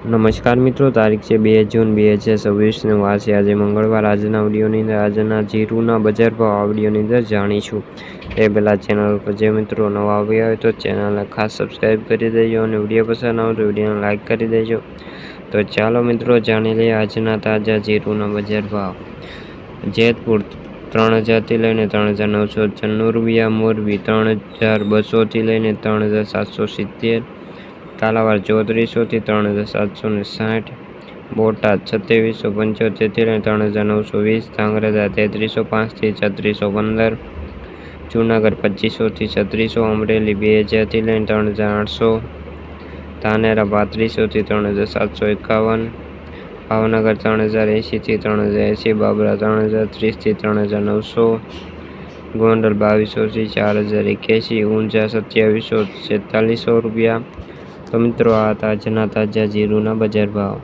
નમસ્કાર મિત્રો, તારીખ છે 2 જૂન 2026 વાર છે આજે મંગળવાર। આજના વિડીયોની અંદર આજના જીરુના બજાર ભાવ આ વિડીયોની અંદર જાણીશું। તે પહેલાં ચેનલ પર જે મિત્રો નવા આવ્યા હોય તો ચેનલને ખાસ સબસ્ક્રાઈબ કરી દેજો અને વિડીયો પસંદ આવે તો વિડીયોને લાઇક કરી દેજો। તો ચાલો મિત્રો જાણી લઈએ આજના તાજા જીરુના બજાર ભાવ। જેતપુર 3000 થી લઈને 3996 રૂપિયા, મોરબી 3200 થી લઈને 3770, કાલાવાડ 3400 થી 3760, બોટાદ 2775 થી લઈને 3920, ધાંગધ્રા 3305 થી 3615, જૂનાગઢ 2500 થી 3600, અમરેલી 2000 થી લઈને 3800, ધાનેરા 3200 થી 3751, ભાવનગર 3080 થી 3080, બાબરા 3030 થી 3900, ગોંડલ 2200 થી 4081, ઊંઝા 2700 થી 4300 રૂપિયા। તો મિત્રો આ આજના તાજા જીરુના બજાર ભાવ।